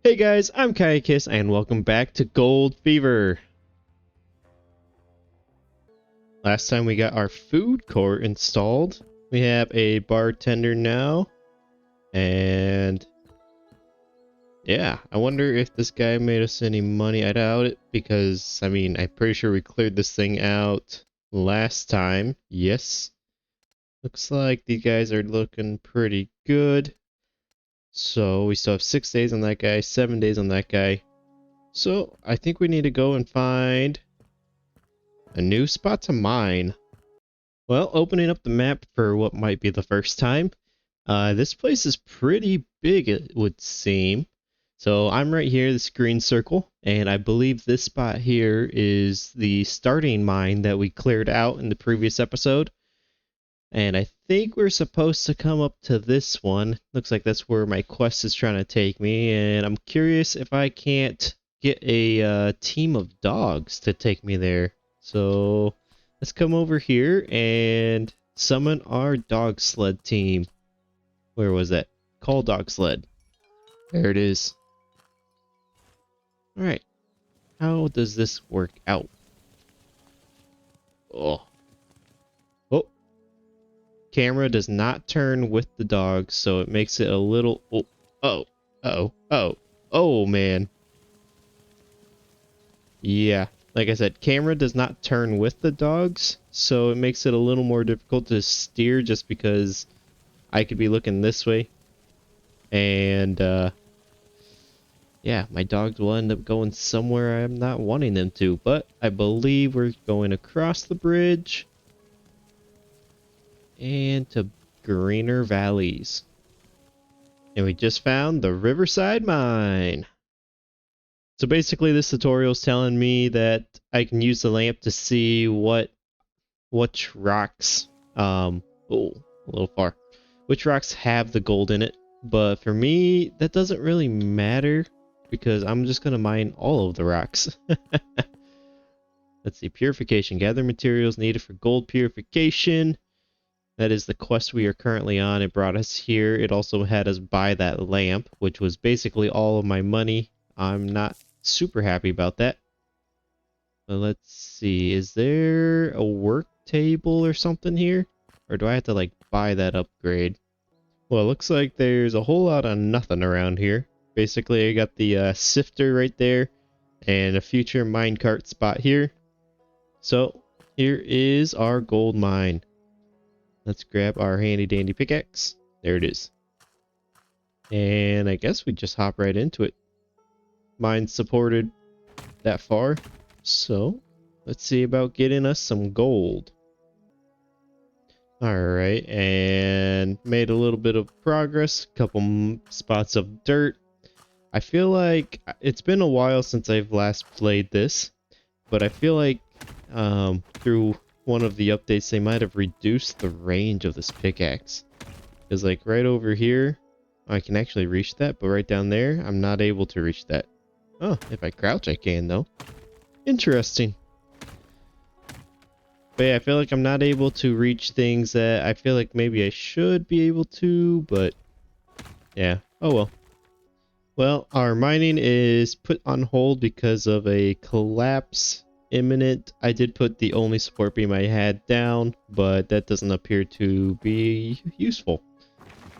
Hey guys, I'm Kaiakis and welcome back to Gold Fever. Last time we got our food court installed. We have a bartender now. And yeah, I wonder if this guy made us any money. I doubt it because, I mean, I'm pretty sure we cleared this thing out last time. Yes. Looks like these guys are looking pretty good. So we still have 6 days on that guy, 7 days on that guy. So I think we need to go and find a new spot to mine. Well, opening up the map for what might be the first time, this place is pretty big, it would seem. So I'm right here, this green circle, and I believe this spot here is the starting mine that we cleared out in the previous episode. And I think we're supposed to come up to this one. Looks like that's where my quest is trying to take me, and I'm curious if I can't get a team of dogs to take me there. So let's come over here and summon our dog sled team. Where was that? Call dog sled. There it is. Alright. How does this work out? Oh. Oh. Camera does not turn with the dog, so it makes it a little... Oh. Oh. Uh-oh. Oh. Oh, man. Yeah. Like I said, camera does not turn with the dogs, so it makes it a little more difficult to steer just because I could be looking this way. And, yeah, my dogs will end up going somewhere I'm not wanting them to. But I believe we're going across the bridge and to greener valleys. And we just found the Riverside Mine. So basically this tutorial is telling me that I can use the lamp to see which rocks, oh, a little far, which rocks have the gold in it. But for me, that doesn't really matter because I'm just going to mine all of the rocks. Let's see, purification. Gather materials needed for gold purification. That is the quest we are currently on. It brought us here. It also had us buy that lamp, which was basically all of my money. I'm not super happy about that. Let's see, is there a work table or something here? Or do I have to like buy that upgrade? Well, it looks like there's a whole lot of nothing around here. Basically, I got the sifter right there and a future minecart spot here. So here is our gold mine. Let's grab our handy dandy pickaxe. There it is. And I guess we just hop right into it. Mine's supported that far. So let's see about getting us some gold. Alright, and made a little bit of progress. Couple spots of dirt. I feel like it's been a while since I've last played this, but I feel like through one of the updates they might have reduced the range of this pickaxe. Because like right over here, I can actually reach that, but right down there, I'm not able to reach that. Oh, if I crouch I can though. Interesting. But yeah, I feel like I'm not able to reach things that I feel like maybe I should be able to, but yeah. Oh well. Well, our mining is put on hold because of a collapse imminent. I did put the only support beam I had down, but that doesn't appear to be useful.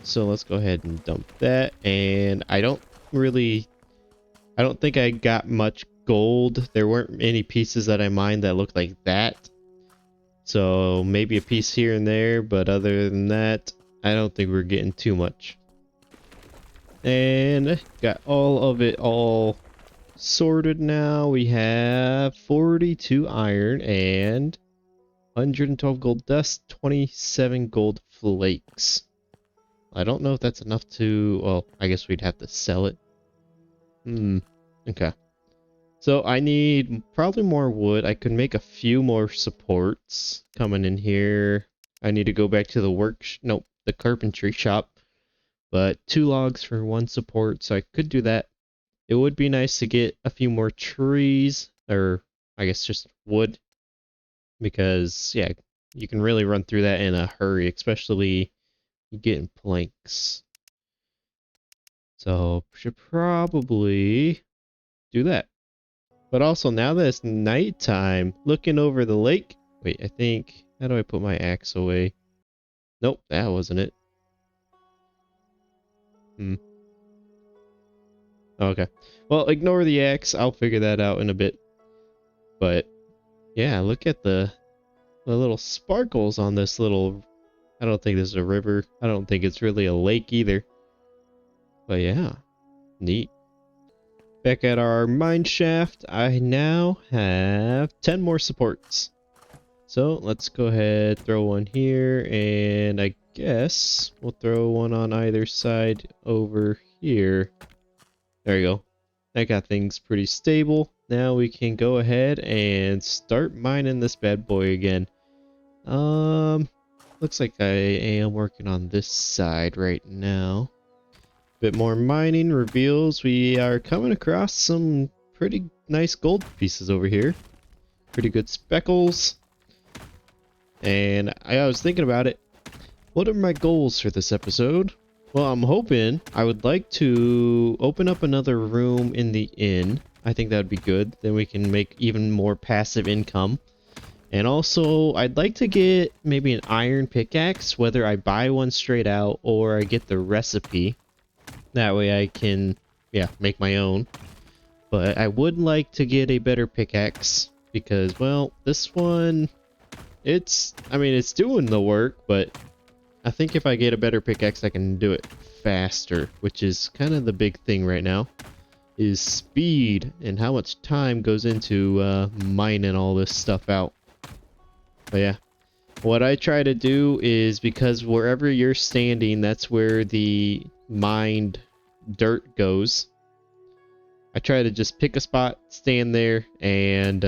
So let's go ahead and dump that. And I don't think I got much gold. There weren't any pieces that I mined that looked like that. So maybe a piece here and there, but other than that, I don't think we're getting too much. And got all of it all sorted now. We have 42 iron and 112 gold dust, 27 gold flakes. I don't know if that's enough to, well, I guess we'd have to sell it. Okay. So I need probably more wood. I could make a few more supports coming in here. I need to go back to the carpentry shop. But 2 logs for 1 support, so I could do that. It would be nice to get a few more trees, or I guess just wood. Because, yeah, you can really run through that in a hurry, especially getting planks. So should probably do that. But also now that it's nighttime, looking over the lake. Wait, I think, how do I put my axe away? Nope, that wasn't it. Hmm. Okay. Well, ignore the axe. I'll figure that out in a bit. But yeah, look at the little sparkles on this little, I don't think this is a river. I don't think it's really a lake either. But yeah, neat. Back at our mine shaft, I now have 10 more supports. So let's go ahead, throw one here, and I guess we'll throw one on either side over here. There you go. That got things pretty stable. Now we can go ahead and start mining this bad boy again. Looks like I am working on this side right now. Bit more mining reveals we are coming across some pretty nice gold pieces over here. Pretty good speckles. And I was thinking about it. What are my goals for this episode? Well, I'm hoping I would like to open up another room in the inn. I think that would be good. Then we can make even more passive income. And also, I'd like to get maybe an iron pickaxe, whether I buy one straight out or I get the recipe. That way I can, yeah, make my own. But I would like to get a better pickaxe because, well, this one, I mean, it's doing the work, but I think if I get a better pickaxe, I can do it faster, which is kind of the big thing right now, is speed and how much time goes into mining all this stuff out. But yeah, what I try to do is, because wherever you're standing, that's where the mined dirt goes. I try to just pick a spot, stand there, and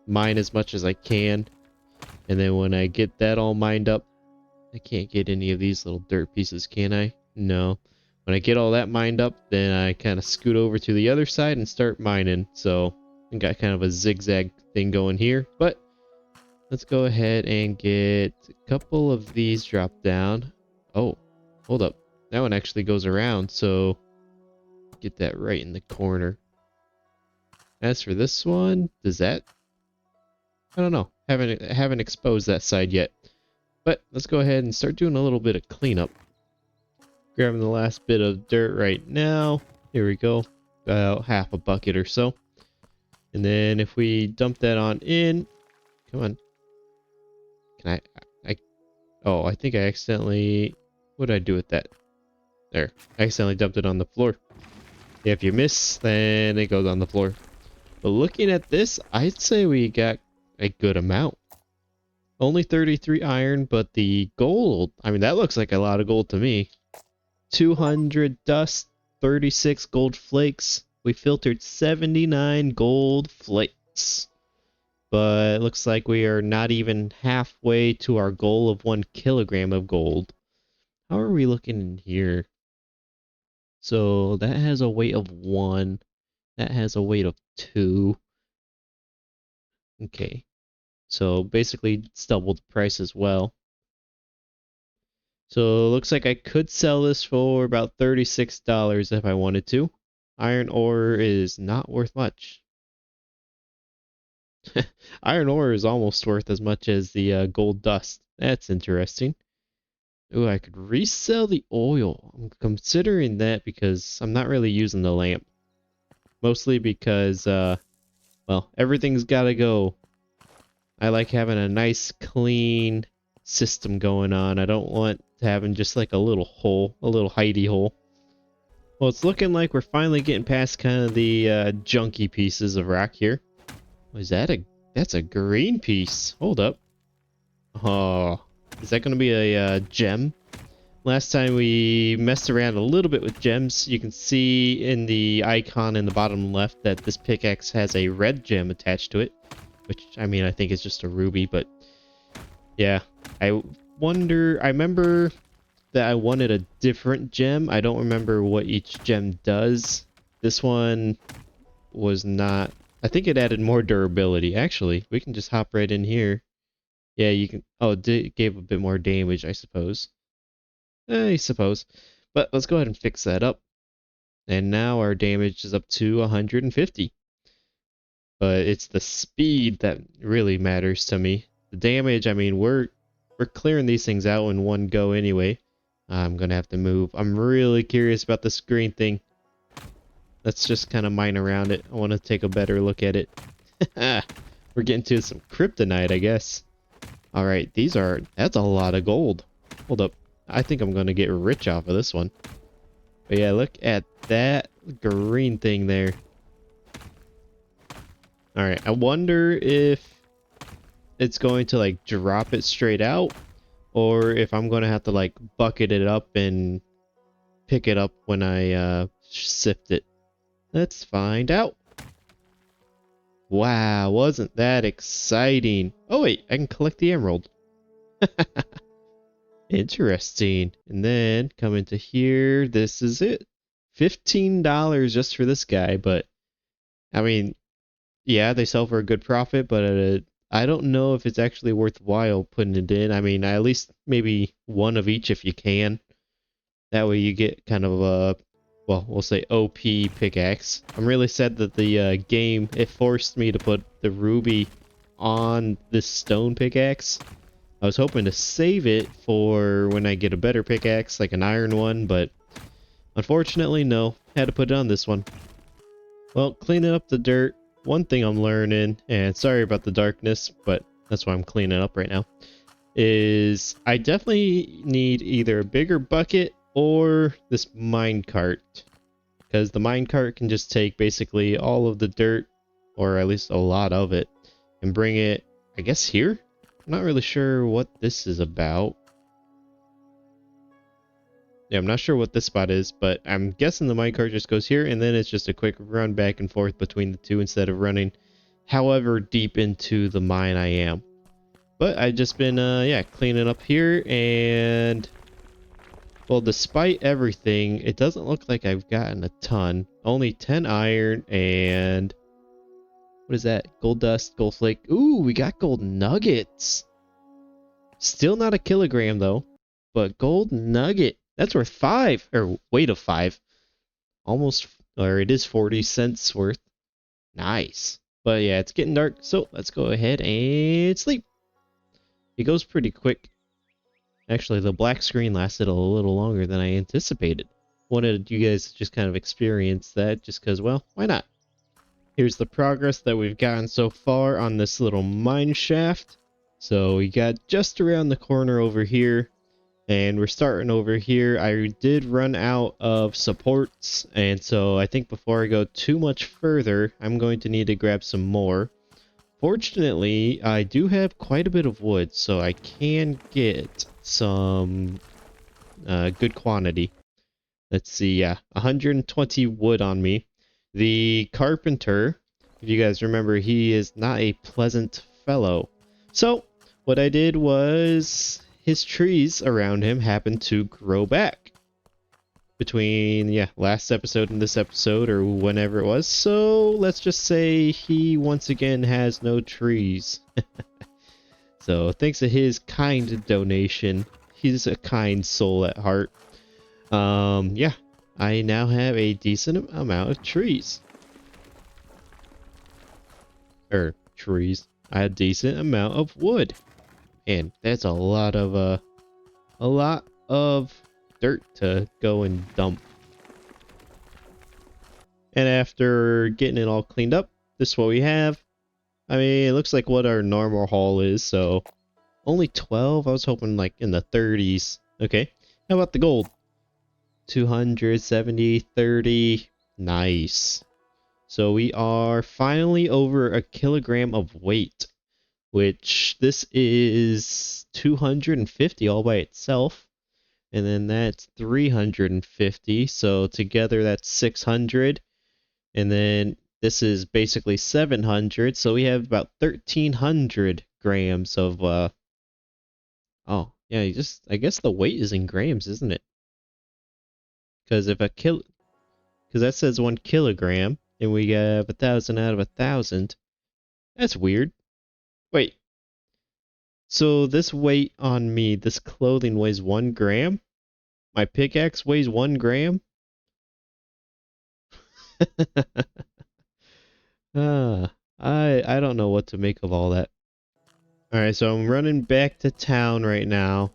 mine as much as I can. And then when I get that all mined up, I can't get any of these little dirt pieces, can I? No. When I get all that mined up, then I kind of scoot over to the other side and start mining. So I got kind of a zigzag thing going here. But let's go ahead and get a couple of these dropped down. Oh, hold up. That one actually goes around, so get that right in the corner. As for this one, does that? I don't know. Haven't exposed that side yet. But let's go ahead and start doing a little bit of cleanup. Grabbing the last bit of dirt right now. Here we go. About half a bucket or so. And then if we dump that on in, come on. Can oh, I think I accidentally, what did I do with that? There, I accidentally dumped it on the floor. Yeah, if you miss, then it goes on the floor. But looking at this, I'd say we got a good amount. Only 33 iron, but the gold, I mean, that looks like a lot of gold to me. 200 dust, 36 gold flakes. We filtered 79 gold flakes. But it looks like we are not even halfway to our goal of 1 kilogram of gold. How are we looking in here? So that has a weight of 1. That has a weight of 2. Okay. So basically it's double the price as well. So it looks like I could sell this for about $36 if I wanted to. Iron ore is not worth much. Iron ore is almost worth as much as the gold dust. That's interesting. Ooh, I could resell the oil. I'm considering that because I'm not really using the lamp. Mostly because, well, everything's gotta go. I like having a nice, clean system going on. I don't want having just like a little hole, a little hidey hole. Well, it's looking like we're finally getting past kind of the junky pieces of rock here. Was that that's a green piece. Hold up. Oh, is that going to be a gem? Last time we messed around a little bit with gems. You can see in the icon in the bottom left that this pickaxe has a red gem attached to it. Which, I mean, I think is just a ruby, but yeah. I remember that I wanted a different gem. I don't remember what each gem does. This one was not, I think it added more durability. Actually, we can just hop right in here. Yeah, you can, oh, it gave a bit more damage, I suppose. I suppose. But let's go ahead and fix that up. And now our damage is up to 150. But it's the speed that really matters to me. The damage, I mean, we're clearing these things out in one go anyway. I'm gonna have to move. I'm really curious about this green thing. Let's just kind of mine around it. I want to take a better look at it. We're getting to some kryptonite, I guess. All right, that's a lot of gold. Hold up. I think I'm gonna get rich off of this one. But yeah, look at that green thing there. All right, I wonder if it's going to like drop it straight out, or if I'm going to have to like bucket it up and pick it up when I sift it. Let's find out. Wow, wasn't that exciting? Oh wait, I can collect the emerald. Interesting. And then come into here. This is it. $15 just for this guy, but I mean, yeah, they sell for a good profit, but I don't know if it's actually worthwhile putting it in. I mean, at least maybe one of each if you can. That way you get kind of a, well, we'll say OP pickaxe. I'm really sad that the game, it forced me to put the ruby on this stone pickaxe. I was hoping to save it for when I get a better pickaxe, like an iron one, but unfortunately, no. Had to put it on this one. Well, cleaning up the dirt. One thing I'm learning, and sorry about the darkness, but that's why I'm cleaning up right now, is I definitely need either a bigger bucket or this mine cart. Because the mine cart can just take basically all of the dirt, or at least a lot of it, and bring it, I guess, here? I'm not really sure what this is about. Yeah, I'm not sure what this spot is, but I'm guessing the minecart just goes here, and then it's just a quick run back and forth between the two instead of running however deep into the mine I am. But I've just been, yeah, cleaning up here, and, well, despite everything, it doesn't look like I've gotten a ton. Only 10 iron, and, what is that? Gold dust, gold flake. Ooh, we got gold nuggets! Still not a kilogram, though, but gold nugget. That's worth 5, or weight of 5. Almost, or it is 40 cents worth. Nice. But yeah, it's getting dark, so let's go ahead and sleep. It goes pretty quick. Actually, the black screen lasted a little longer than I anticipated. Wanted you guys to just kind of experience that just because, well, why not? Here's the progress that we've gotten so far on this little mine shaft. So we got just around the corner over here. And we're starting over here. I did run out of supports, and so I think before I go too much further, I'm going to need to grab some more. Fortunately, I do have quite a bit of wood, so I can get some good quantity. Let's see, yeah, 120 wood on me. The carpenter, if you guys remember, he is not a pleasant fellow. So, what I did was his trees around him happened to grow back between, yeah, last episode and this episode, or whenever it was. So, let's just say he once again has no trees. So, thanks to his kind donation, he's a kind soul at heart. Yeah, I now have a decent amount of trees. Trees. I have a decent amount of wood. And that's a lot of dirt to go and dump. And after getting it all cleaned up, this is what we have. I mean, it looks like what our normal haul is, so only 12. I was hoping like in the 30s. Okay. How about the gold? 270, 30. Nice. So we are finally over a kilogram of weight, which this is 250 all by itself. And then that's 350. So together that's 600. And then this is basically 700. So we have about 1300 grams of, oh, yeah, I guess the weight is in grams, isn't it? Because because that says 1 kilogram, and we have 1,000 out of 1,000. That's weird. Wait. So this weight on me, this clothing weighs 1 gram? My pickaxe weighs 1 gram? I don't know what to make of all that. Alright, so I'm running back to town right now,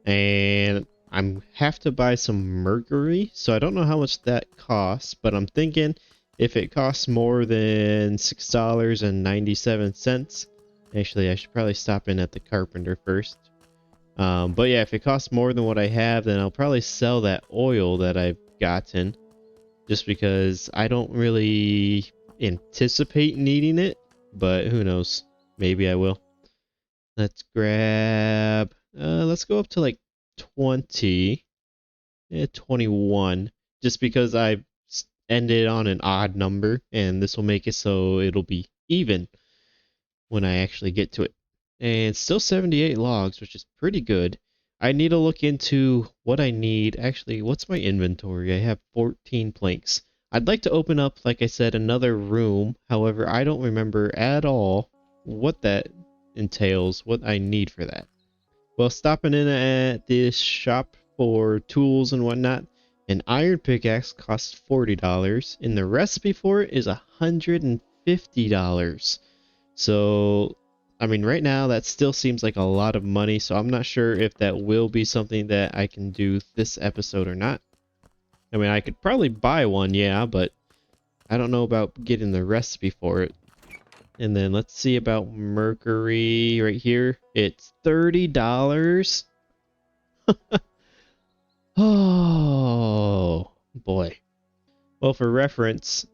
and I'm have to buy some mercury, so I don't know how much that costs, but I'm thinking if it costs more than $6.97, actually I should probably stop in at the carpenter first. But yeah, if it costs more than what I have, then I'll probably sell that oil that I've gotten, just because I don't really anticipate needing it, but who knows, maybe I will. Let's grab, let's go up to like 20, 21, just because I ended on an odd number, and this will make it so it'll be even when I actually get to it. And still 78 logs, which is pretty good. I need to look into what I need. Actually, what's my inventory? I have 14 planks. I'd like to open up, like I said, another room. However, I don't remember at all what that entails, what I need for that. Well, stopping in at this shop for tools and whatnot, an iron pickaxe costs $40, and the recipe for it is $150. So, I mean, right now that still seems like a lot of money, so I'm not sure if that will be something that I can do this episode or not. I mean, I could probably buy one, yeah, but I don't know about getting the recipe for it. And then let's see about mercury right here. It's $30. Oh, boy. Well, for reference,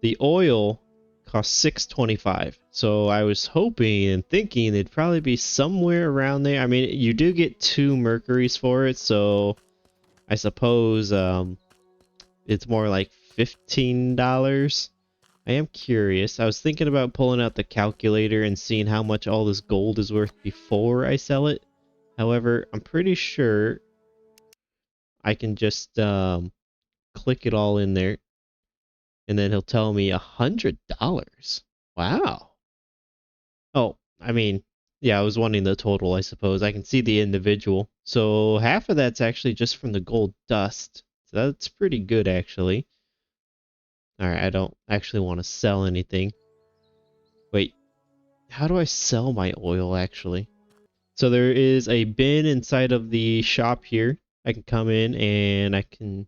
the oil costs $6.25. So I was hoping and thinking it'd probably be somewhere around there. I mean, you do get 2 mercuries for it, so I suppose it's more like $15. I am curious. I was thinking about pulling out the calculator and seeing how much all this gold is worth before I sell it. However, I'm pretty sure I can just click it all in there, and then he'll tell me $100. Wow. Oh, I mean, yeah, I was wanting the total, I suppose. I can see the individual. So half of that's actually just from the gold dust. So that's pretty good, actually. Alright, I don't actually want to sell anything. Wait, how do I sell my oil, actually? So there is a bin inside of the shop here. I can come in and I can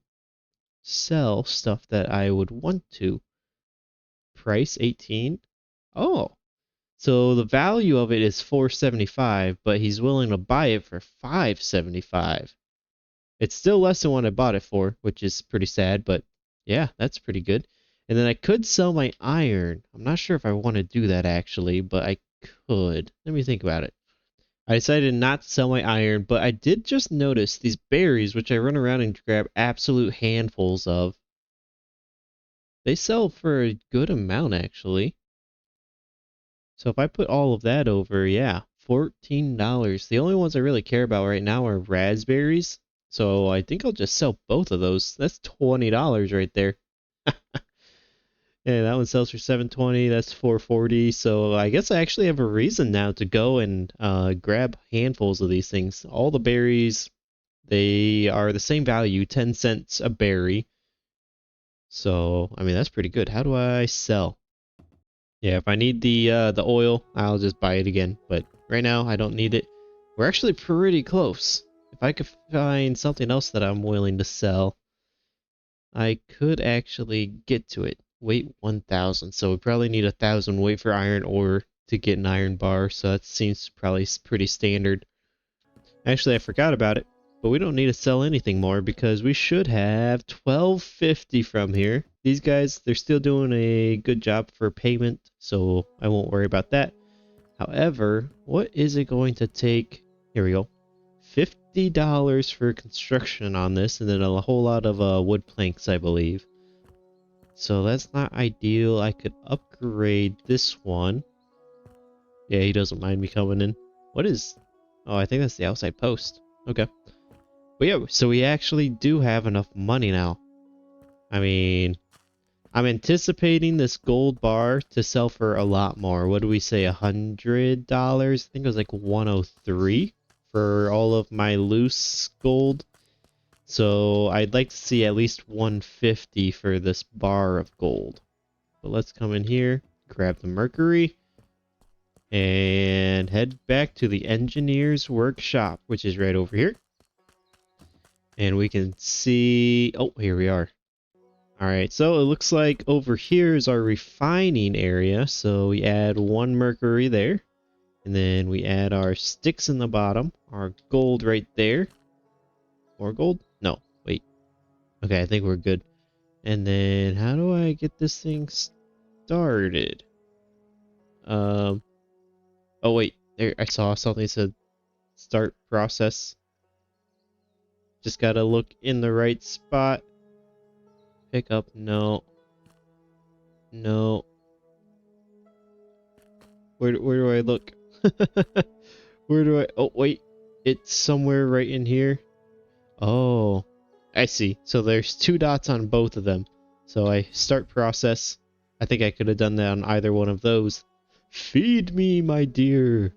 sell stuff that I would want to. Price 18. Oh, so the value of it is 475, but he's willing to buy it for 575. It's still less than what I bought it for, which is pretty sad, but yeah, that's pretty good. And then I could sell my iron. I'm not sure if I want to do that actually, but I could. Let me think about it. I decided not to sell my iron, but I did just notice these berries, which I run around and grab absolute handfuls of. They sell for a good amount actually. So if I put all of that over, yeah, $14. The only ones I really care about right now are raspberries. So I think I'll just sell both of those. That's $20 right there. Yeah, that one sells for 720. That's 440. So I guess I actually have a reason now to go and grab handfuls of these things. All the berries, they are the same value, 10 cents a berry. So, I mean, that's pretty good. How do I sell? Yeah, if I need the oil, I'll just buy it again. But right now, I don't need it. We're actually pretty close. If I could find something else that I'm willing to sell, I could actually get to it. Weight 1,000. So we probably need 1,000 weight for iron ore to get an iron bar. So that seems probably pretty standard. Actually, I forgot about it. But we don't need to sell anything more because we should have 1250 from here. These guys, they're still doing a good job for payment, so I won't worry about that. However, what is it going to take? Here we go. $50 for construction on this, and then a whole lot of wood planks, I believe. So that's not ideal. I could upgrade this one. Yeah, he doesn't mind me coming in. What is... Oh, I think that's the outside post. Okay. But yeah, so we actually do have enough money now. I mean, I'm anticipating this gold bar to sell for a lot more. What do we say, $100? I think it was like 103 for all of my loose gold. So I'd like to see at least 150 for this bar of gold. But let's come in here, grab the mercury, and head back to the engineer's workshop, which is right over here. And we can see... Oh, here we are. Alright, so it looks like over here is our refining area. So we add 1 mercury there. And then we add our sticks in the bottom. Our gold right there. More gold? No, wait. Okay, I think we're good. And then how do I get this thing started? Oh wait, there I saw something that said start process. Just gotta look in the right spot. Pick up, no. No. Where do I look? Where do I... Oh, wait. It's somewhere right in here. Oh, I see. So there's 2 dots on both of them. So I start process. I think I could have done that on either one of those. Feed me, my dear.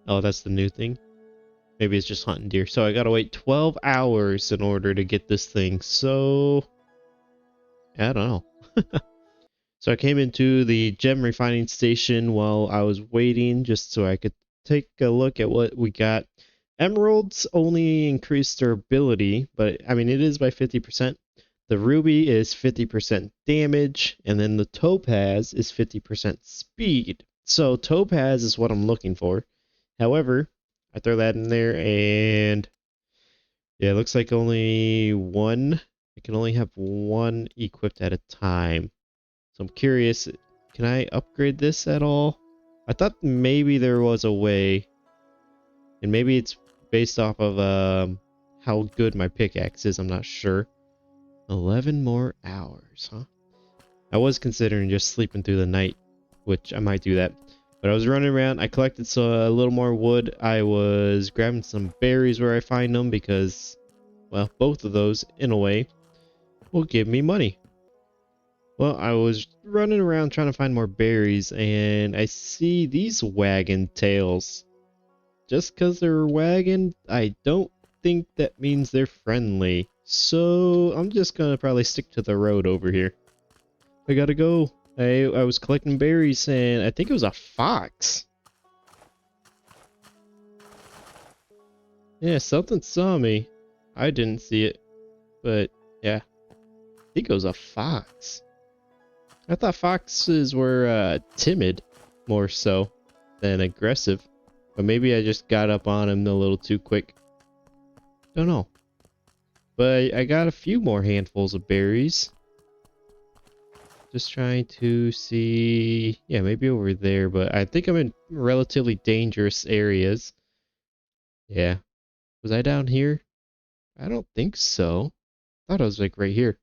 Oh, that's the new thing. Maybe it's just hunting deer. So I gotta wait 12 hours in order to get this thing. So... I don't know. So I came into the gem refining station while I was waiting just so I could take a look at what we got. Emeralds only increase their ability, but I mean it is by 50%. The ruby is 50% damage, and then the topaz is 50% speed. So topaz is what I'm looking for. However, I throw that in there and yeah, it looks like only one. I can only have 1 equipped at a time. So I'm curious, can I upgrade this at all? I thought maybe there was a way, and maybe it's based off of how good my pickaxe is, I'm not sure. 11 more hours, huh? I was considering just sleeping through the night, which I might do that. But I was running around, I collected a little more wood, I was grabbing some berries where I find them because, well, both of those, in a way, will give me money. Well, I was running around trying to find more berries, and I see these wagon tails. Just because they're wagging, I don't think that means they're friendly. So, I'm just gonna probably stick to the road over here. I gotta go. I was collecting berries, and I think it was a fox. Yeah, something saw me. I didn't see it. But, yeah. I think it was a fox. I thought foxes were timid, more so, than aggressive. But maybe I just got up on him a little too quick. Don't know. But I got a few more handfuls of berries. Just trying to see... Yeah, maybe over there, but I think I'm in relatively dangerous areas. Yeah. Was I down here? I don't think so. I thought I was like right here.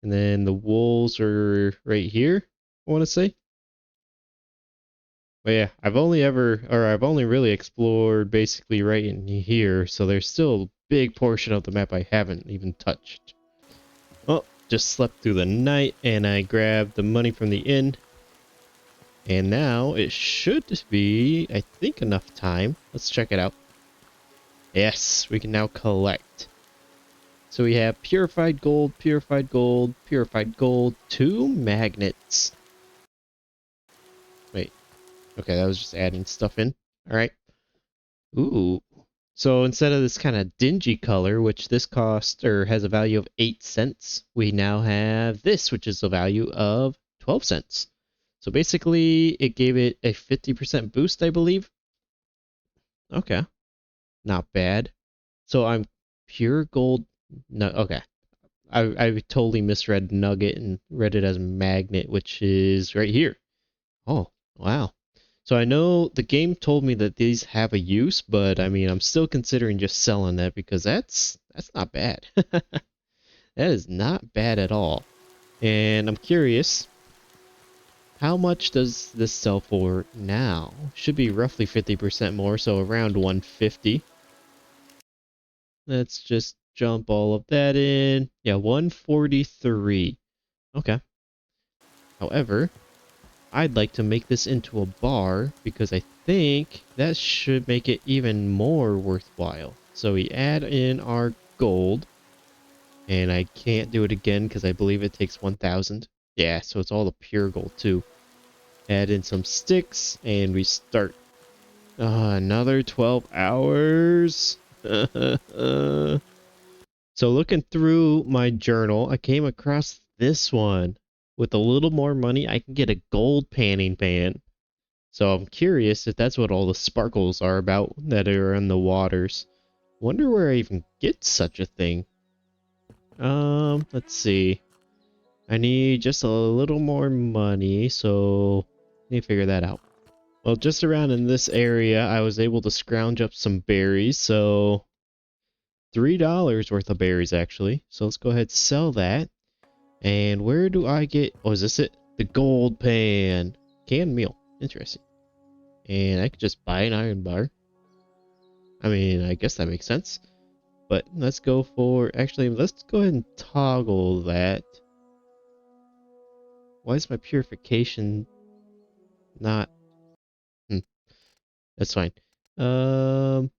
And then the wolves are right here, I want to say. But yeah, I've only really explored basically right in here, so there's still a big portion of the map I haven't even touched. Well, just slept through the night, and I grabbed the money from the inn. And now it should be, I think, enough time. Let's check it out. Yes, we can now collect. So we have purified gold, purified gold, purified gold, 2 magnets. Wait. Okay, that was just adding stuff in. Alright. Ooh. So instead of this kind of dingy color, which this cost or has a value of 8 cents, we now have this, which is a value of 12 cents. So basically, it gave it a 50% boost, I believe. Okay. Not bad. So I'm pure gold. No, okay. I totally misread nugget and read it as magnet, which is right here. Oh, wow. So I know the game told me that these have a use, but I mean, I'm still considering just selling that because that's not bad. That is not bad at all. And I'm curious, how much does this sell for now? Should be roughly 50% more, so around 150. Let's just jump all of that in. Yeah, 143. Okay. However, I'd like to make this into a bar because I think that should make it even more worthwhile. So we add in our gold. And I can't do it again because I believe it takes 1,000. Yeah, so it's all the pure gold too. Add in some sticks and we start. Another 12 hours. So looking through my journal, I came across this one. With a little more money, I can get a gold panning pan. So I'm curious if that's what all the sparkles are about that are in the waters. Wonder where I even get such a thing. Let's see. I need just a little more money, so let me figure that out. Well, just around in this area, I was able to scrounge up some berries, so $3 worth of berries actually. So let's go ahead and sell that. And where do I get, oh, is this it? The gold pan. Canned meal. Interesting. And I could just buy an iron bar. I mean, I guess that makes sense. But let's go for, actually, let's go ahead and toggle that. Why is my purification not, hmm, that's fine. Um,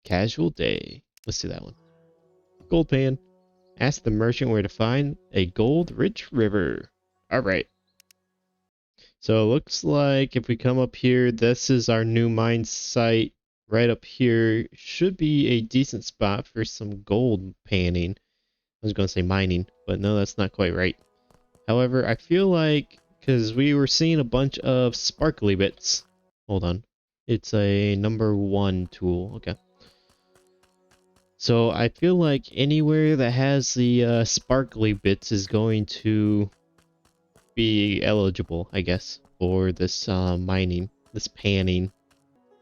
Casual day. Let's do that one. Gold pan. Ask the merchant where to find a gold-rich river. Alright. So it looks like if we come up here, this is our new mine site. Right up here should be a decent spot for some gold panning. I was going to say mining, but no, that's not quite right. However, I feel like, because we were seeing a bunch of sparkly bits. Hold on. It's a number 1 tool. Okay. So I feel like anywhere that has the sparkly bits is going to be eligible, I guess, for this mining, this panning.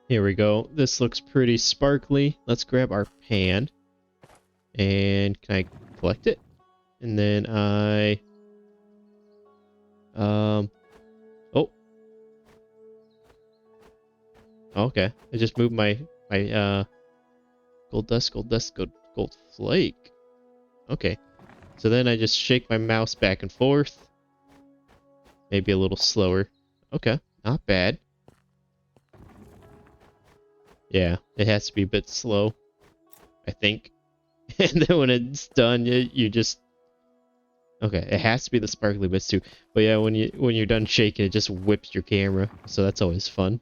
Here we go. This looks pretty sparkly. Let's grab our pan. And can I collect it? And then oh, okay. I just moved my gold dust, gold flake. Okay. So then I just shake my mouse back and forth. Maybe a little slower. Okay, not bad. Yeah, it has to be a bit slow, I think. And then when it's done, you just... Okay, it has to be the sparkly bits too. But yeah, when you're done shaking, it just whips your camera. So that's always fun.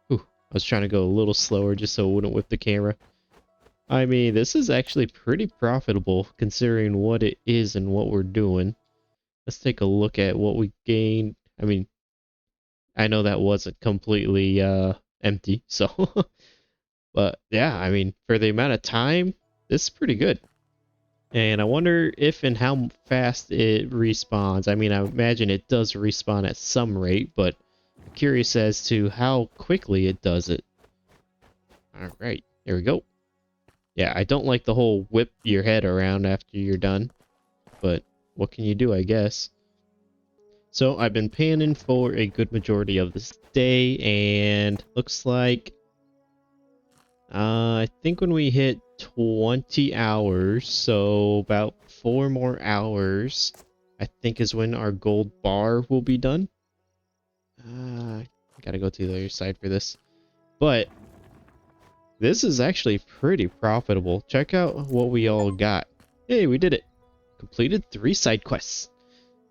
Ooh, I was trying to go a little slower just so it wouldn't whip the camera. I mean, this is actually pretty profitable considering what it is and what we're doing. Let's take a look at what we gained. I mean, I know that wasn't completely empty, so but yeah, I mean, for the amount of time, this is pretty good. And I wonder if and how fast it respawns. I mean, I imagine it does respawn at some rate, but I'm curious as to how quickly it does it. Alright, here we go. Yeah, I don't like the whole whip your head around after you're done, but what can you do, I guess. So I've been panning for a good majority of this day, and looks like I think when we hit 20 hours, so about 4 more hours, I think is when our gold bar will be done. I gotta go to the other side for this. But this is actually pretty profitable. Check out what we all got. Hey, we did it. Completed 3 side quests.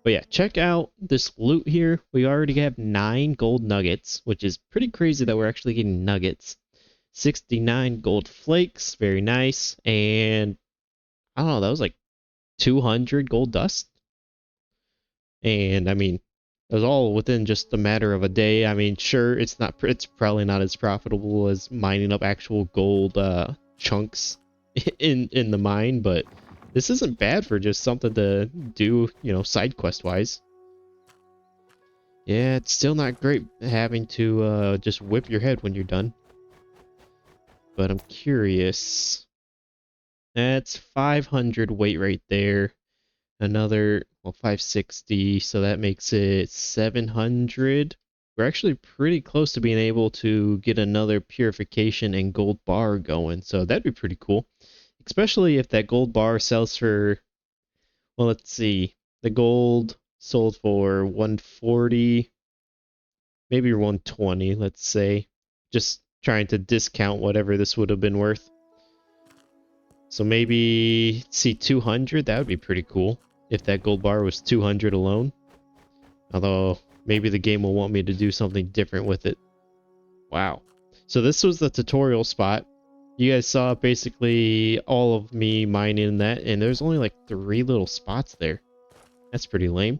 But yeah, check out this loot here. We already have 9 gold nuggets, which is pretty crazy that we're actually getting nuggets. 69 gold flakes, very nice. And I don't know, that was like 200 gold dust. And I mean, it was all within just a matter of a day. I mean, sure, it's probably not as profitable as mining up actual gold chunks in the mine, but this isn't bad for just something to do, you know, side quest wise. Yeah, it's still not great having to just whip your head when you're done. But I'm curious. That's 500 weight right there. Another, well, 560, so that makes it 700. We're actually pretty close to being able to get another purification and gold bar going, so that'd be pretty cool. Especially if that gold bar sells for, well, let's see. The gold sold for 140, maybe 120, let's say. Just trying to discount whatever this would have been worth. So maybe see 200. That would be pretty cool if that gold bar was 200 alone. Although maybe the game will want me to do something different with it. Wow. So this was the tutorial spot. You guys saw basically all of me mining that, and there's only like 3 little spots there. That's pretty lame.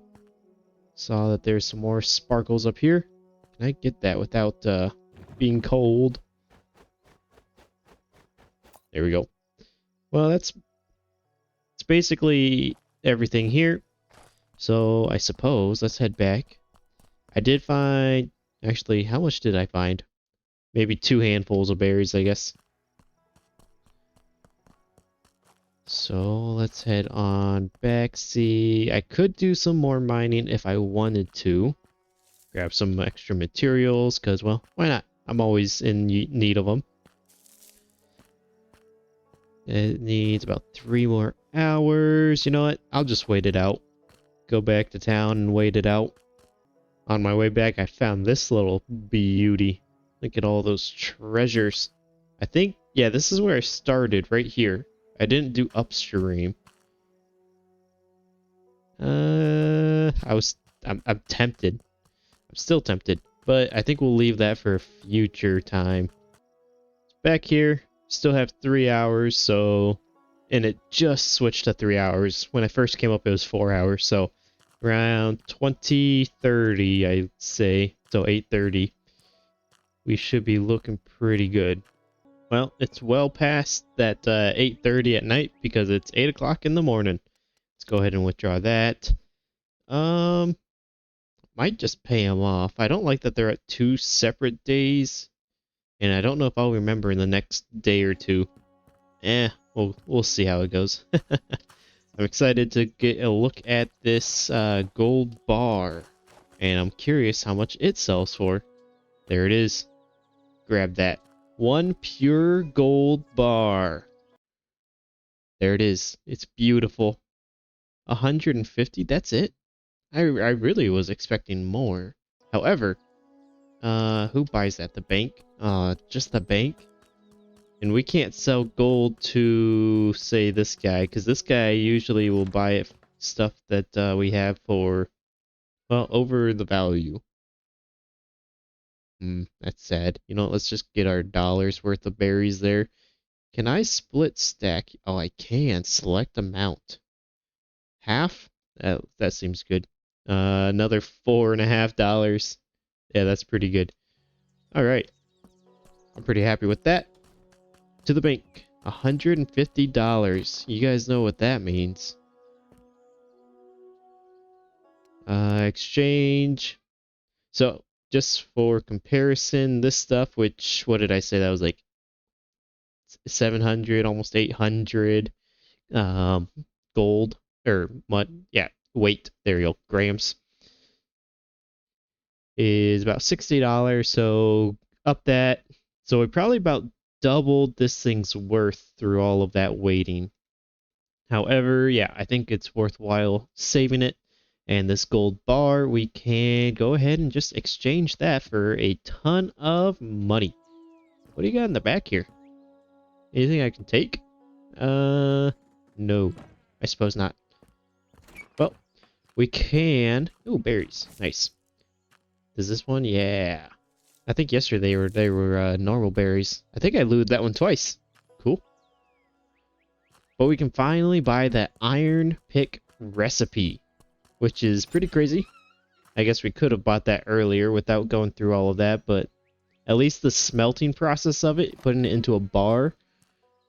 Saw that there's some more sparkles up here. Can I get that without being cold? There we go. Well, that's it's basically everything here. So I suppose let's head back. I did find, actually, how much did I find? Maybe 2 handfuls of berries, I guess. So let's head on back. See, I could do some more mining if I wanted to. Grab some extra materials, because, well, why not? I'm always in need of them. It needs about 3 more hours. You know what? I'll just wait it out. Go back to town and wait it out. On my way back, I found this little beauty. Look at all those treasures. I think, yeah, this is where I started, right here. I didn't do upstream. I'm tempted. I'm still tempted, but I think we'll leave that for a future time. Back here, still have 3 hours, so, and it just switched to 3 hours. When I first came up, it was 4 hours, so around 20:30, I'd say, so 8:30. We should be looking pretty good. Well, it's well past that 8:30 at night because it's 8 o'clock in the morning. Let's go ahead and withdraw that. Um, might just pay them off. I don't like that they're at 2 separate days, and I don't know if I'll remember in the next day or two. We'll see how it goes. I'm excited to get a look at this gold bar, and I'm curious how much it sells for. There it is. Grab that. 1 pure gold bar. There it is. It's beautiful. 150, that's it? I really was expecting more. However, who buys that? The bank? Just the bank? And we can't sell gold to, say, this guy, because this guy usually will buy it stuff that we have for, well, over the value. That's sad. You know, let's just get our dollars worth of berries there. Can I split stack? Oh, I can. Select amount. Half? That seems good. Another $4.50. Yeah, that's pretty good. All right. I'm pretty happy with that. To the bank. $150. You guys know what that means. Exchange. So, just for comparison, this stuff, which, what did I say? That was like 700, almost 800 gold, or mud, yeah, weight, there you go, grams, is about $60, so up that. So we probably about doubled this thing's worth through all of that waiting. However, yeah, I think it's worthwhile saving it. And this gold bar, we can go ahead and just exchange that for a ton of money. What do you got in the back here? Anything I can take? No. I suppose not. Well, we can... Ooh, berries. Nice. Does this one? Yeah. I think yesterday they were normal berries. I think I looted that one twice. Cool. But we can finally buy that iron pick recipe, which is pretty crazy. I guess we could have bought that earlier without going through all of that, but at least the smelting process of it, putting it into a bar,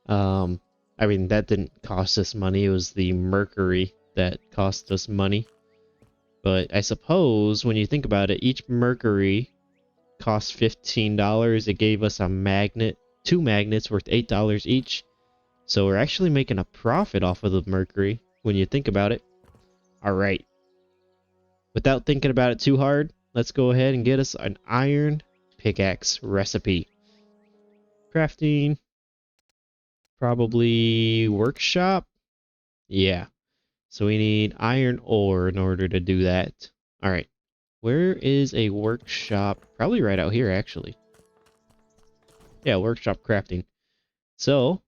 I mean, that didn't cost us money. It was the mercury that cost us money. But I suppose when you think about it, each mercury cost $15. It gave us a magnet, 2 magnets worth $8 each. So we're actually making a profit off of the mercury when you think about it. All right. Without thinking about it too hard, let's go ahead and get us an iron pickaxe recipe. Crafting. Probably workshop. Yeah. So we need iron ore in order to do that. All right. Where is a workshop? Probably right out here, actually. Yeah, workshop crafting. So,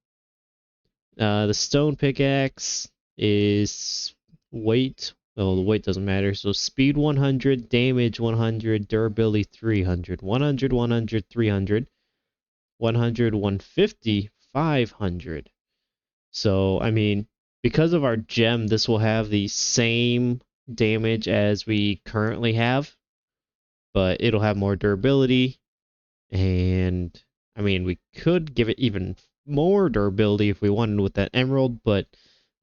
The stone pickaxe is weight. Oh, the weight doesn't matter. So speed 100, damage 100, durability 300, 100, 100, 300, 100, 150, 500. So, I mean, because of our gem, this will have the same damage as we currently have, but it'll have more durability. And, I mean, we could give it even more durability if we wanted with that emerald, but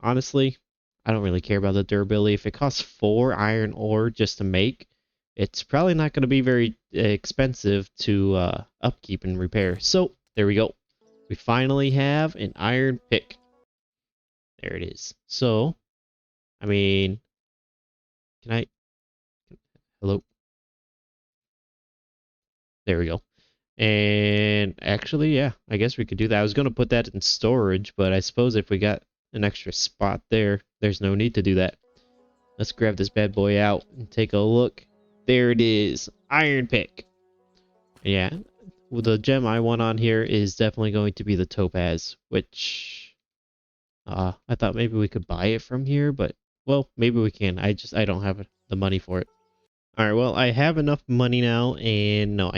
honestly, I don't really care about the durability. If it costs 4 iron ore just to make, it's probably not going to be very expensive to upkeep and repair. So, there we go. We finally have an iron pick. There it is. So, I mean, can I? Hello? There we go. And actually, yeah, I guess we could do that. I was going to put that in storage, but I suppose if we got an extra spot there, there's no need to do that. Let's grab this bad boy out and take a look. There it is. Iron pick. Yeah, well, the gem I want on here is definitely going to be the topaz, which I thought maybe we could buy it from here, but well, maybe we can. I don't have the money for it. All right, well, I have enough money now, and no,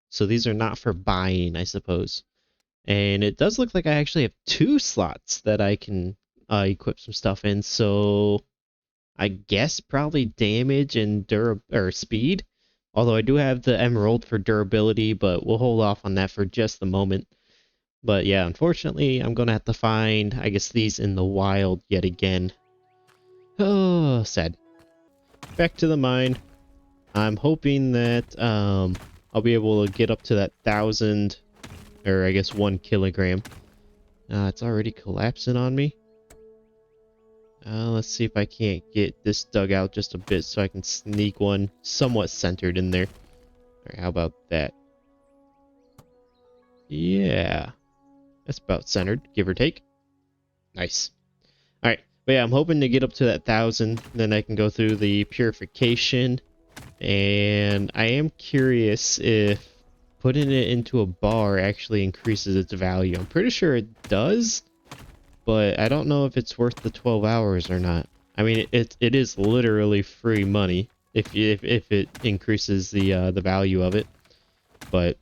so these are not for buying, I suppose. And it does look like I actually have 2 slots that I can equip some stuff in, so I guess probably damage and or speed. Although I do have the emerald for durability, but we'll hold off on that for just the moment. But yeah, unfortunately, I'm gonna have to find, I guess, these in the wild yet again. Oh, sad. Back to the mine. I'm hoping that I'll be able to get up to that 1,000, or I guess 1 kilogram. It's already collapsing on me. Let's see if I can't get this dug out just a bit so I can sneak one somewhat centered in there. Alright, how about that? Yeah, that's about centered, give or take. Nice. Alright, but yeah, I'm hoping to get up to that 1,000, then I can go through the purification. And I am curious if putting it into a bar actually increases its value. I'm pretty sure it does, but I don't know if it's worth the 12 hours or not. I mean, it is literally free money if it increases the value of it, but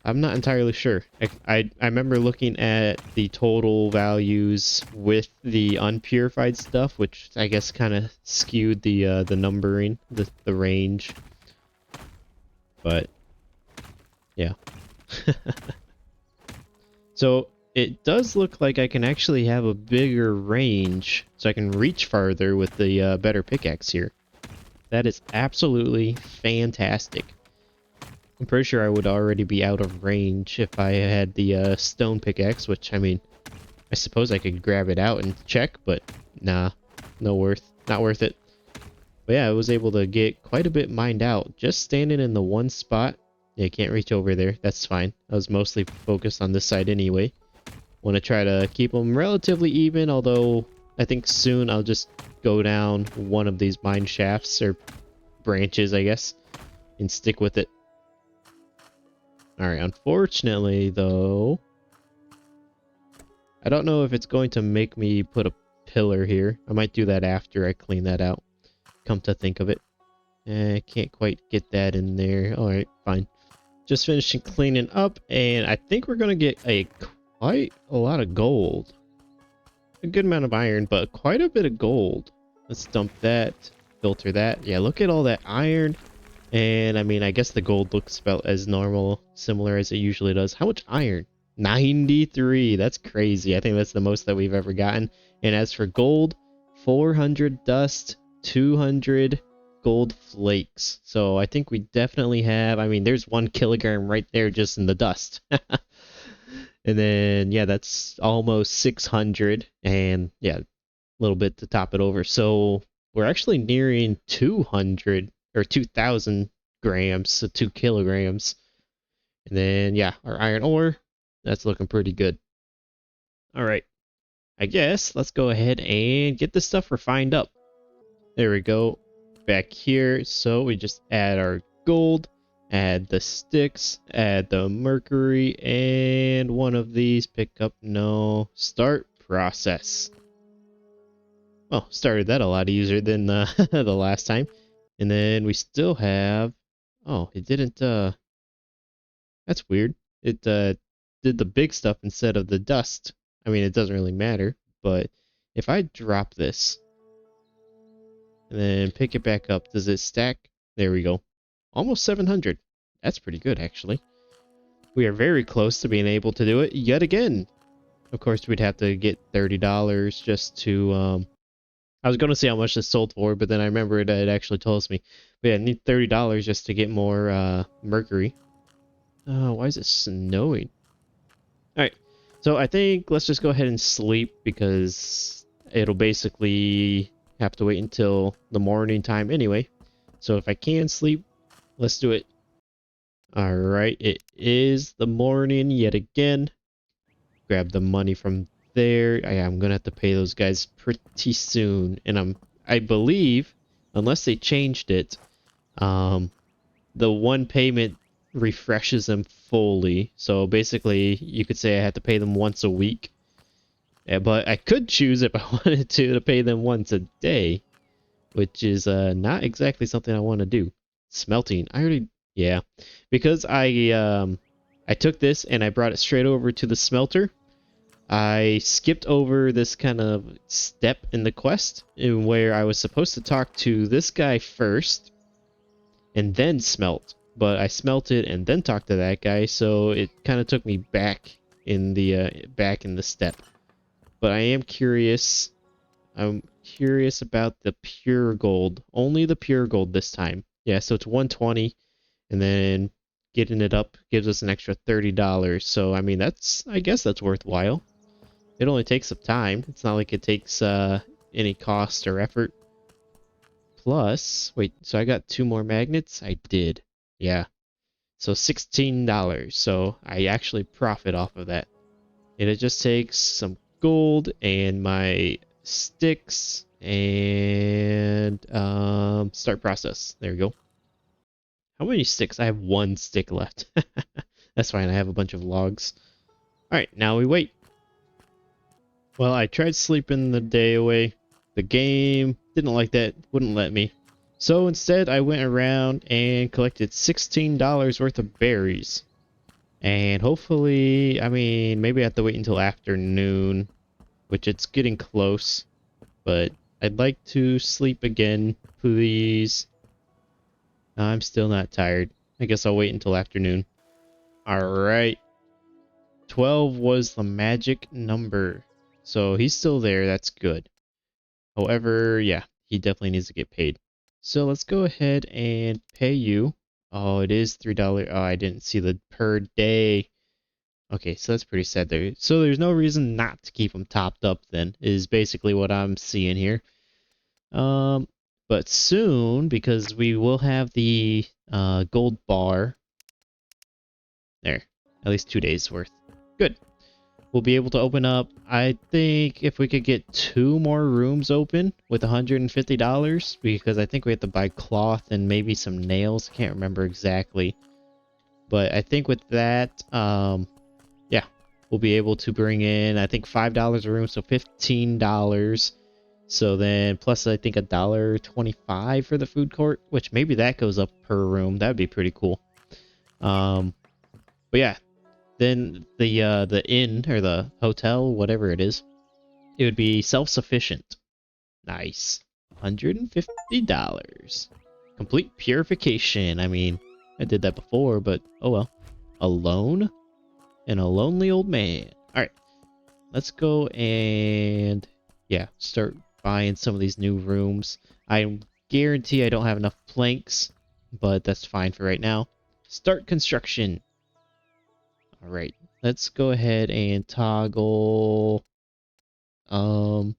I'm not entirely sure. I remember looking at the total values with the unpurified stuff, which I guess kind of skewed the numbering, the range. But yeah. So it does look like I can actually have a bigger range, so I can reach farther with the better pickaxe here. That is absolutely fantastic. I'm pretty sure I would already be out of range if I had the stone pickaxe, which, I mean, I suppose I could grab it out and check, but nah, not worth it. But yeah, I was able to get quite a bit mined out, just standing in the one spot. Yeah, can't reach over there, that's fine. I was mostly focused on this side anyway. Want to try to keep them relatively even, although I think soon I'll just go down one of these mine shafts, or branches, I guess, and stick with it. Alright, unfortunately, though, I don't know if it's going to make me put a pillar here. I might do that after I clean that out, come to think of it. I can't quite get that in there. Alright, fine. Just finishing cleaning up, and I think we're going to get quite a lot of gold. A good amount of iron, but quite a bit of gold. Let's dump that, filter that. Yeah, look at all that iron. And I mean, I guess the gold looks about as normal, similar as it usually does. How much iron? 93. That's crazy. I think that's the most that we've ever gotten. And as for gold, 400 dust, 200 gold flakes. So I think we definitely have, I mean, there's 1 kilogram right there just in the dust. And then, yeah, that's almost 600. And yeah, a little bit to top it over. So we're actually nearing 200 or 2,000 grams, so 2 kilograms. And then, yeah, our iron ore, that's looking pretty good. All right, I guess let's go ahead and get this stuff refined up. There we go. Back here, so we just add our gold, add the sticks, add the mercury, and one of these, pick up, no, start process. Well, started that a lot easier than the last time. And then we still have... Oh, it didn't... That's weird. It did the big stuff instead of the dust. I mean, it doesn't really matter, but if I drop this and then pick it back up, does it stack? There we go. Almost 700. That's pretty good, actually. We are very close to being able to do it yet again. Of course, we'd have to get $30 just to... I was going to see how much this sold for, but then I remember it actually tells me. But yeah, I need $30 just to get more mercury. Why is it snowing? Alright, so I think let's just go ahead and sleep because it'll basically have to wait until the morning time anyway. So if I can sleep, let's do it. Alright, it is the morning yet again. Grab the money from there. I'm gonna have to pay those guys pretty soon. And I believe, unless they changed it, the one payment refreshes them fully. So basically, you could say I had to pay them once a week. Yeah, but I could choose if I wanted to pay them once a day, which is not exactly something I want to do. Smelting. I already... Yeah. Because I took this and I brought it straight over to the smelter. I skipped over this kind of step in the quest in where I was supposed to talk to this guy first and then smelt, but I smelted and then talked to that guy, so it kind of took me back in the step. But I am curious. I'm curious about the pure gold. Only the pure gold this time. Yeah, so it's 120, and then getting it up gives us an extra $30. So I mean, I guess that's worthwhile. It only takes some time. It's not like it takes any cost or effort. Plus, wait, so I got 2 more magnets? I did. Yeah. So $16. So I actually profit off of that. And it just takes some gold and my sticks and start process. There we go. How many sticks? I have 1 stick left. That's fine. I have a bunch of logs. Alright, now we wait. Well, I tried sleeping the day away. The game didn't like that, wouldn't let me. So instead, I went around and collected $16 worth of berries. And hopefully, I mean, maybe I have to wait until afternoon, which it's getting close. But I'd like to sleep again, please. I'm still not tired. I guess I'll wait until afternoon. Alright. 12 was the magic number. So he's still there, that's good. However, yeah, he definitely needs to get paid. So let's go ahead and pay you. Oh, it is $3. Oh, I didn't see the per day. Okay, so that's pretty sad there. So there's no reason not to keep them topped up then, is basically what I'm seeing here. But soon, because we will have the gold bar. There, at least 2 days worth. Good. We'll be able to open up, I think if we could get 2 more rooms open with $150, because I think we have to buy cloth and maybe some nails. Can't remember exactly. But I think with that, yeah, we'll be able to bring in, I think $5 a room, so $15. So then, plus I think $1.25 for the food court, which maybe that goes up per room. That'd be pretty cool. But yeah. Then the inn or the hotel, whatever it is, it would be self-sufficient. Nice. $150. Complete purification. I mean, I did that before, but oh well. Alone? And a lonely old man. Alright. Let's go and yeah, start buying some of these new rooms. I guarantee I don't have enough planks, but that's fine for right now. Start construction. Alright, let's go ahead and toggle... I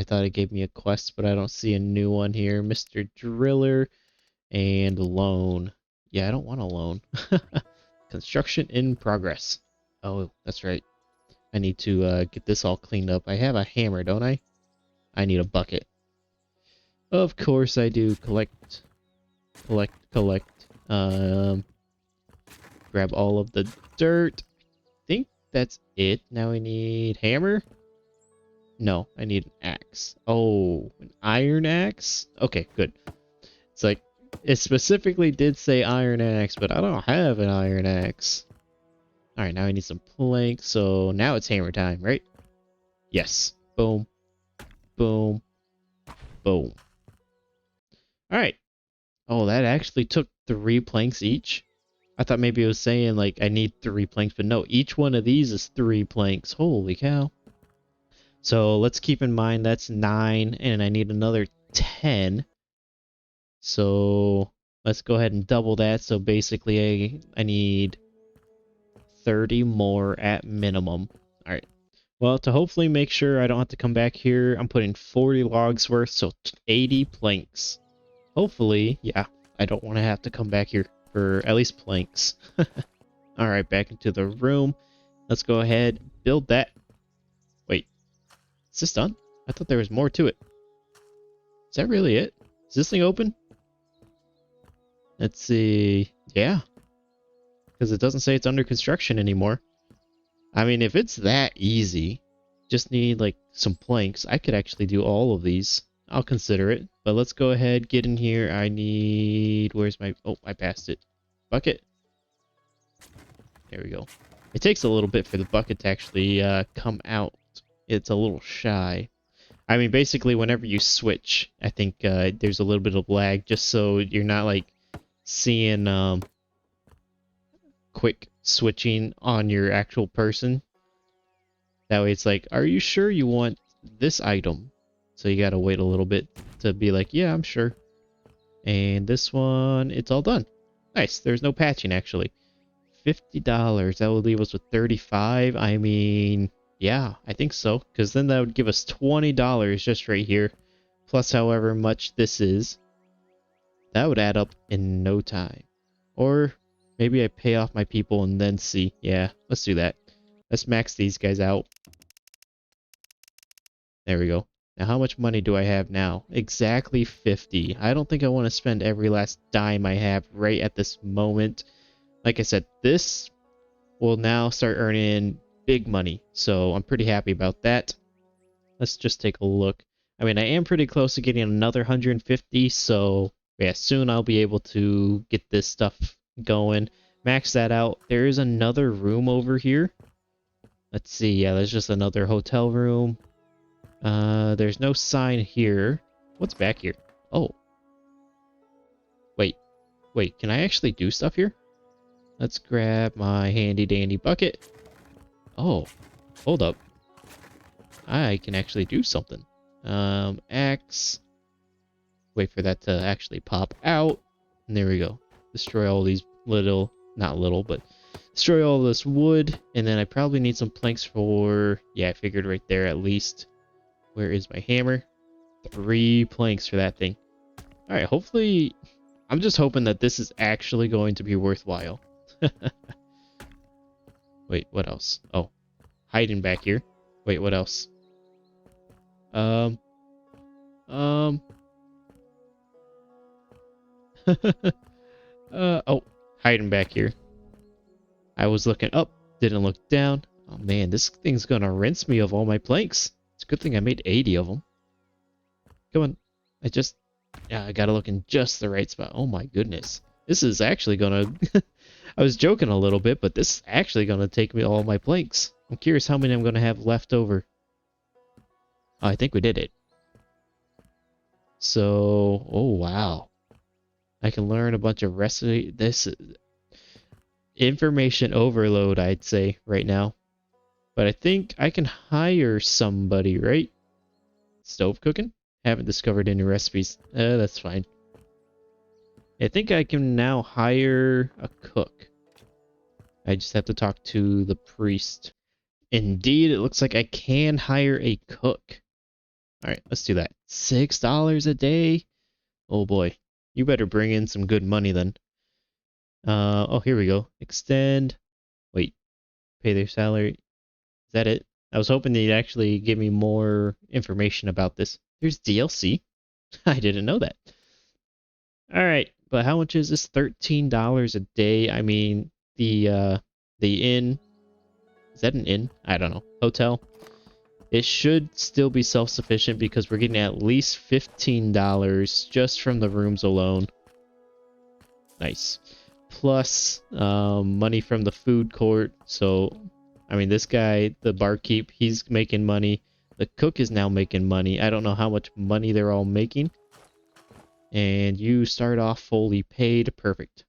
thought it gave me a quest, but I don't see a new one here. Mr. Driller and loan. Yeah, I don't want a loan. Construction in progress. Oh, that's right. I need to get this all cleaned up. I have a hammer, don't I? I need a bucket. Of course I do. Collect. Collect, collect. Grab all of the dirt. I think that's it. Now we need hammer. No, I need an axe. Oh, an iron axe? Okay, good. It's like, it specifically did say iron axe, but I don't have an iron axe. Alright, now I need some planks, so now it's hammer time, right? Yes. Boom. Boom. Boom. Alright. Oh, that actually took 3 planks each? I thought maybe it was saying, like, I need 3 planks, but no, each one of these is 3 planks. Holy cow. So let's keep in mind that's 9, and I need another 10. So let's go ahead and double that. So basically, I need 30 more at minimum. All right. Well, to hopefully make sure I don't have to come back here, I'm putting 40 logs worth, so 80 planks. Hopefully, yeah, I don't want to have to come back here for at least planks. All right, back into the room. Let's go ahead, build that. Wait, is this done? I thought there was more to it. Is that really it? Is this thing open? Let's see. Yeah, because it doesn't say it's under construction anymore. I mean, if it's that easy, just need like some planks, I could actually do all of these. I'll consider it. But let's go ahead, get in here. I need... Where's my... Oh, I passed it. Bucket. There we go. It takes a little bit for the bucket to actually come out. It's a little shy. I mean, basically, whenever you switch, I think there's a little bit of lag, just so you're not, like, seeing quick switching on your actual person. That way it's like, are you sure you want this item? So you gotta wait a little bit to be like, yeah, I'm sure. And this one, it's all done. Nice, there's no patching, actually. $50, that would leave us with 35. I mean, yeah, I think so. Because then that would give us $20 just right here. Plus however much this is. That would add up in no time. Or maybe I pay off my people and then see. Yeah, let's do that. Let's max these guys out. There we go. Now, how much money do I have now? Exactly 50. I don't think I want to spend every last dime I have right at this moment. Like I said, this will now start earning big money, so I'm pretty happy about that. Let's just take a look. I mean, I am pretty close to getting another 150, so yeah, soon I'll be able to get this stuff going. Max that out. There is another room over here. Let's see. Yeah, there's just another hotel room. There's no sign here. What's back here? Oh. Wait, can I actually do stuff here? Let's grab my handy dandy bucket. Oh, hold up. I can actually do something. Axe. Wait for that to actually pop out. And there we go. Destroy all these little, not little, but destroy all this wood. And then I probably need some planks for, yeah, I figured right there at least. Where is my hammer? 3 planks for that thing. Alright, hopefully, I'm just hoping that this is actually going to be worthwhile. Wait, what else? Oh, hiding back here. Wait, what else? Oh, hiding back here. I was looking up, didn't look down. Oh man, this thing's gonna rinse me of all my planks. It's a good thing I made 80 of them. Come on. Yeah, I gotta look in just the right spot. Oh my goodness. This is actually gonna... I was joking a little bit, but this is actually gonna take me all my planks. I'm curious how many I'm gonna have left over. Oh, I think we did it. So, oh wow. I can learn a bunch of recipe. This is information overload, I'd say, right now. But I think I can hire somebody, right? Stove cooking? Haven't discovered any recipes. That's fine. I think I can now hire a cook. I just have to talk to the priest. Indeed, it looks like I can hire a cook. Alright, let's do that. $6 a day? Oh boy. You better bring in some good money then. Oh, here we go. Extend. Wait. Pay their salary. Is that it? I was hoping they'd actually give me more information about this. There's DLC. I didn't know that. Alright, but how much is this? $13 a day. I mean, the inn Is that an inn? I don't know. Hotel. It should still be self-sufficient because we're getting at least $15 just from the rooms alone. Nice. Plus money from the food court. So, I mean, this guy, the barkeep, he's making money. The cook is now making money. I don't know how much money they're all making. And you start off fully paid. Perfect.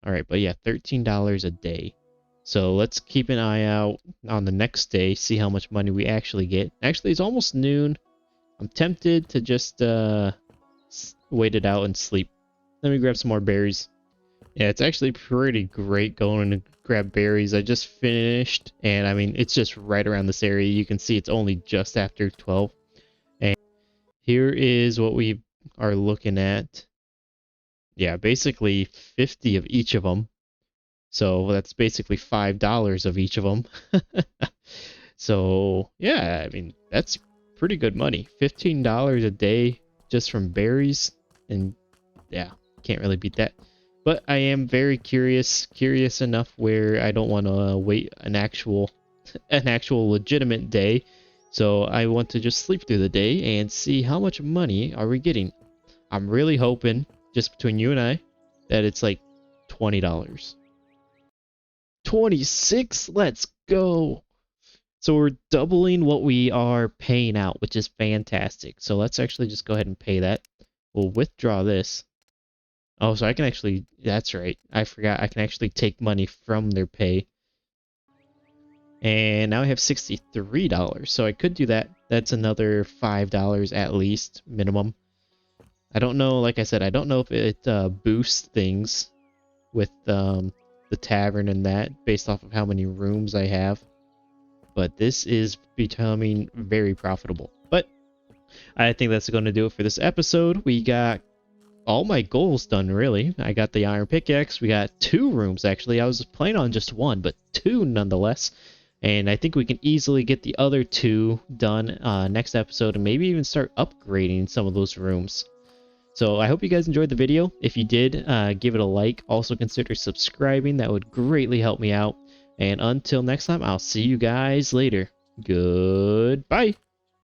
All right, but yeah, $13 a day. So let's keep an eye out on the next day, see how much money we actually get. Actually, it's almost noon. I'm tempted to just wait it out and sleep. Let me grab some more berries. Yeah, it's actually pretty great going to grab berries. I just finished, and I mean, it's just right around this area. You can see it's only just after 12. And here is what we are looking at. Yeah, basically 50 of each of them. So that's basically $5 of each of them. So, yeah, I mean, that's pretty good money. $15 a day just from berries. And yeah, can't really beat that. But I am very curious enough where I don't want to wait an actual legitimate day. So I want to just sleep through the day and see how much money are we getting. I'm really hoping, just between you and I, that it's like $20. 26? Let's go. So we're doubling what we are paying out, which is fantastic. So let's actually just go ahead and pay that. We'll withdraw this. Oh, so I can actually, that's right. I forgot I can actually take money from their pay. And now I have $63. So I could do that. That's another $5 at least, minimum. I don't know, like I said, I don't know if it boosts things with the tavern and that based off of how many rooms I have. But this is becoming very profitable. But I think that's going to do it for this episode. We got all my goals done, really. I got the iron pickaxe. We got 2 rooms, actually. I was planning on just 1, but 2 nonetheless. And I think we can easily get the other 2 done next episode and maybe even start upgrading some of those rooms. So I hope you guys enjoyed the video. If you did, give it a like. Also consider subscribing. That would greatly help me out. And until next time, I'll see you guys later. Goodbye.